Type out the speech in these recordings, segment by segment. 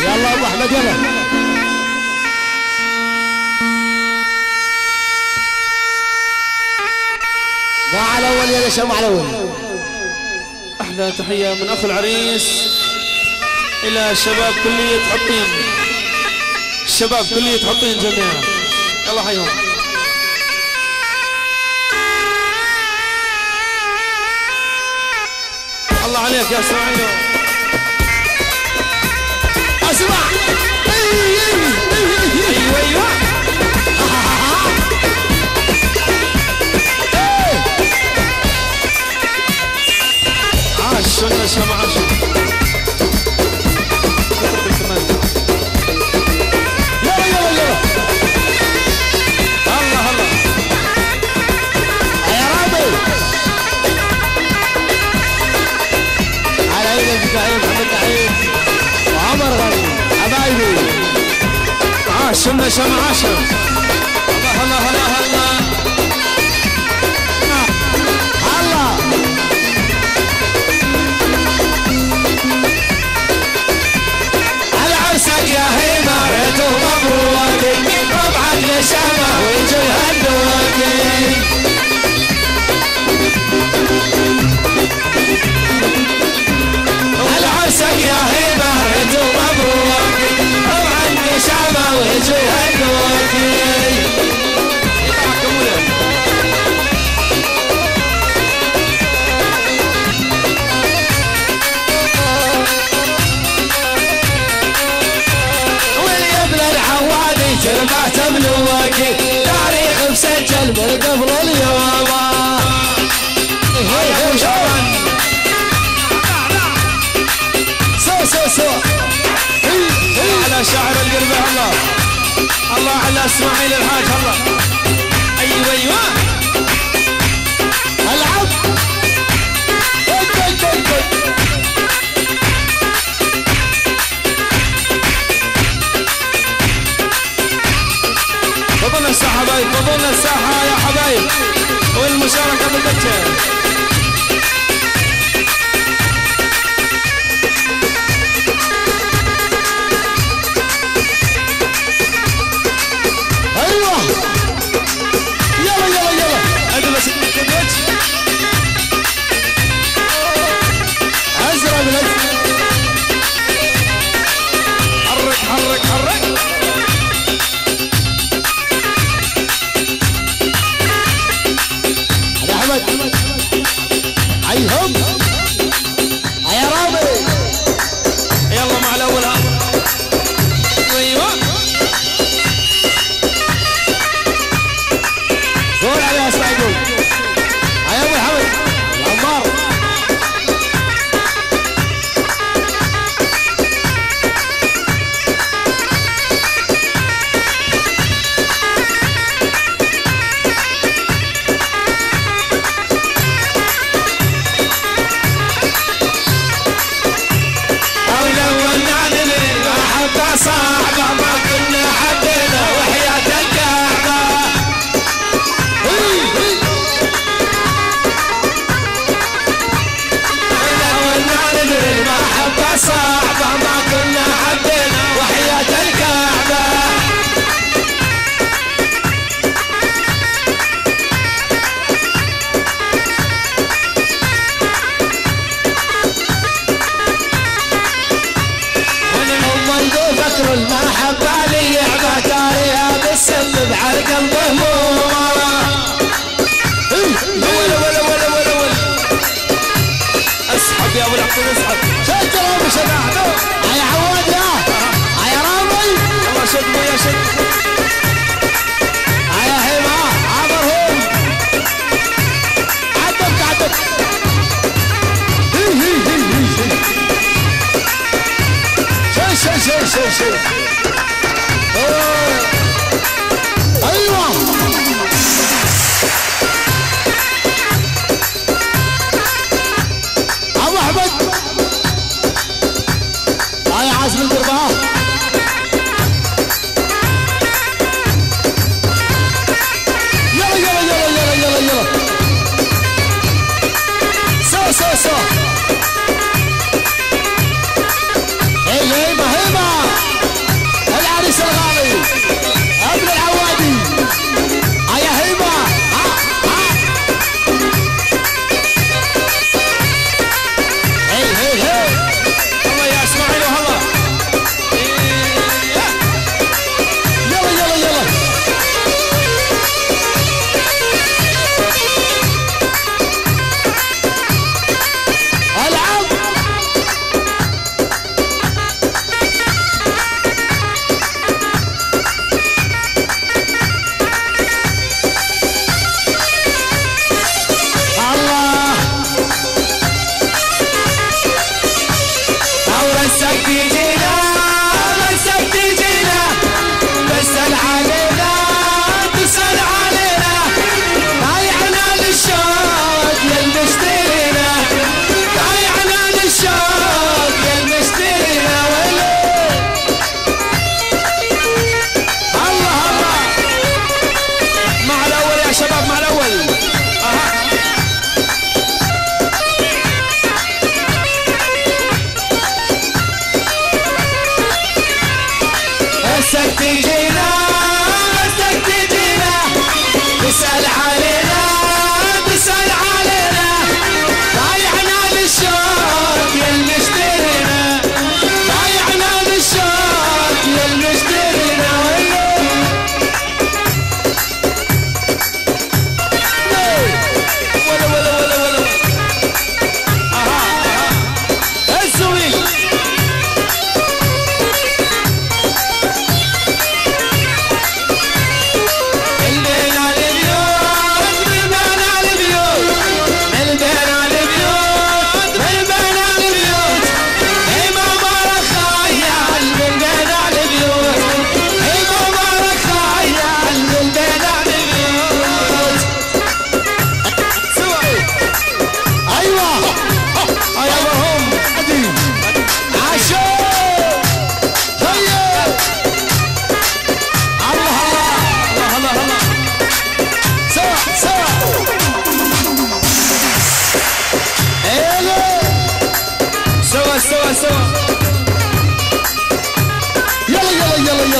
يلا ابو احمد يلا. مع الاول يا باشا مع الاول. احلى تحيه من اخو العريس الى شباب كليه حطين، الشباب كليه حطين جميعا، يلا حيهم. الله عليك يا اسماعيل. اسمع ايوه ايوه عاش سنة سمع عاش. يلا يلا يلا. الله الله يا رامي على ايدك زعيم محمد زعيم وعمر غني حبايبي. عاش سنة سمع عاش. الله الله الله الله الله. العرسك يا هيمارة ومبروك ربعك لشامة ويجي هالدوك. العرسك يا هيمارة ومبروك ربعك لشامة ويجي هالدوك. شربات ملوكي تاريخ مسجل من قبل اليوم. هيا وشوان سو على شاعر القلب. الله الله على اسماعيل الحاج. الله ايوه ايوه العب. فضلنا الساحة حبايب، فضلنا الساحة يا حبايب والمشاركة بالبتة. ايوه يلا يلا يلا. ادي بس الكبيت ازرق بالازرق. حرك حرك حرك. احمد عيهم يا رامي. يلا مع الاول. ايوه قول عليها اسمع يقول يا ابو محمد العمار. صاحبه ما كنا حبينا وحياة الكعبة. لو ندري المحبة صاحبه ما كنا حبينا وحياة الكعبة. فكر المحبة لي عبتاريها بتسبب على القلب همومة. اسحب يا ابو العقل اسحب. شد رامي شد يا عواد يا رامي. الله شد يا شد. يا هيما عبرهم عدك عدك. شي ايوه ابو احمد. هاي عازم القربة. يلا يلا يلا يلا يلا يلا. سو هيما هيما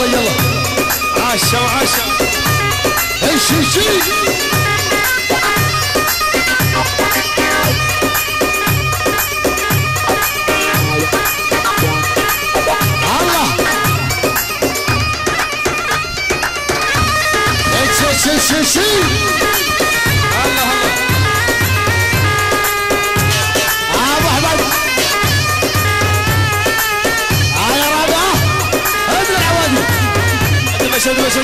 يلا يلا عاشا وعاشا ايش الله ايش الله ابو احمد يا رابعه ابن العوادي ادبش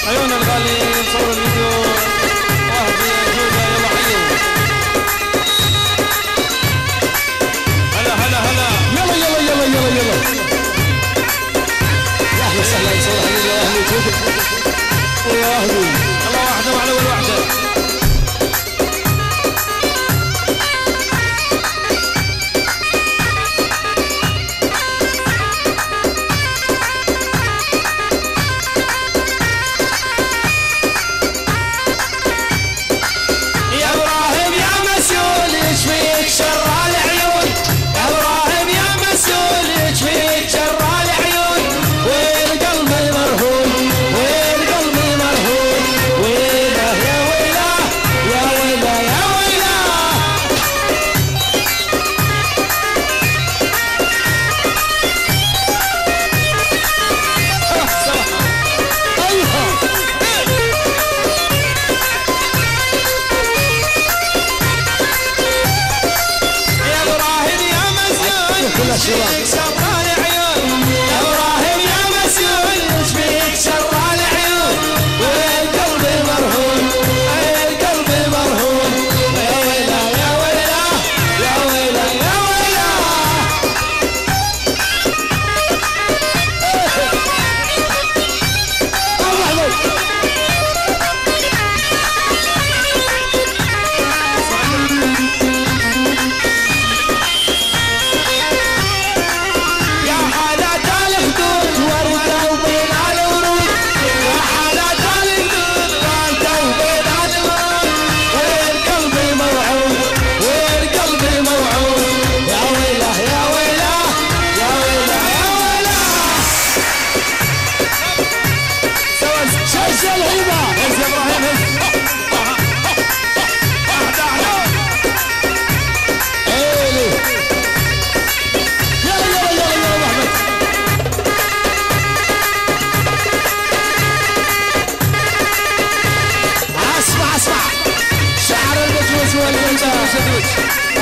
عيون الغالي نصور الفيديو واحد جودة يلا حيو هلا يلا يا اهلا وسهلا نصور حبيبي يا اهلي جودة ويا اهلي الله واحدة وعلى اول واحدة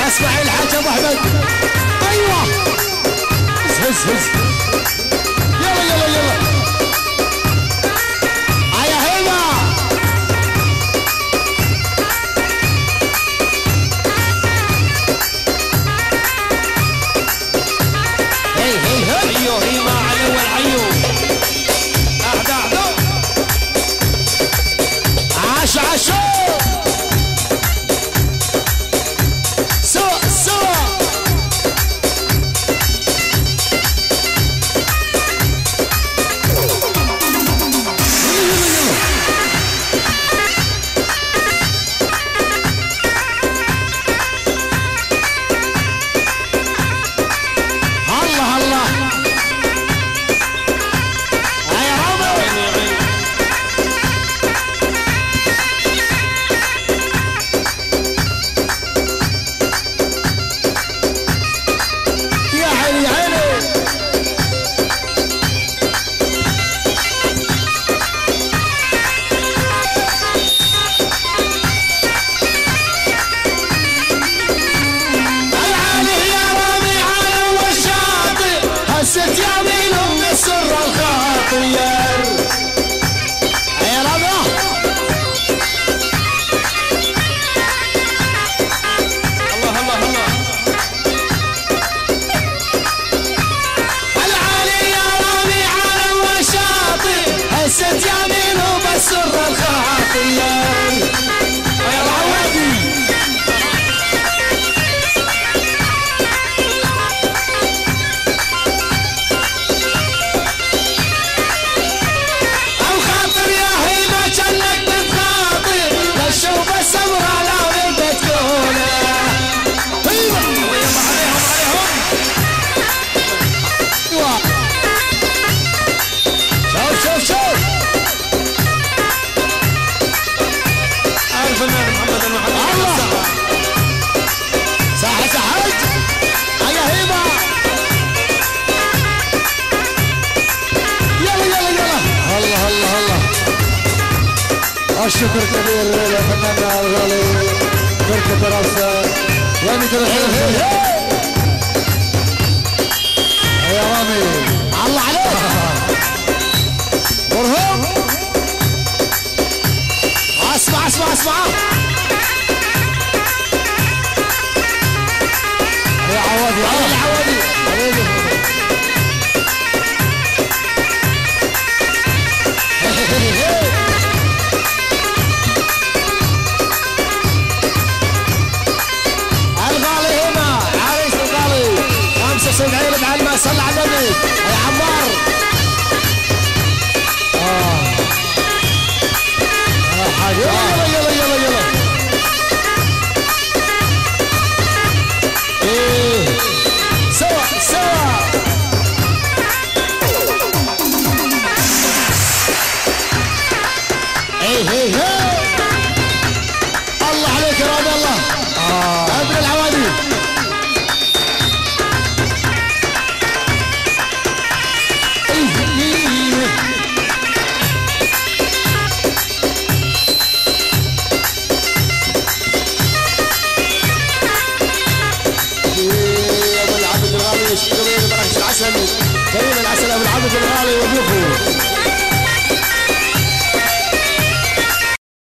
اسمع الحاج ابو احمد ايوه هز يلا يا هبه هيو هي ما على اول عيو اهدى عاشو والشكر كبير لفناننا الغالي بركة دراسة يعني دراسة يا رامي الله عليك برهوم اسمع اسمع اسمع يا عوادي يا عوادي الغالي هنا عريس الغالي 75 بعلمة صلى على النبي يا عمار يلا يلا يلا يلا ايه سوا سوا ايه ايه ايه الله عليك يا رب الله ابن العوادي كريم العسل ابو العبد الغالي وابوه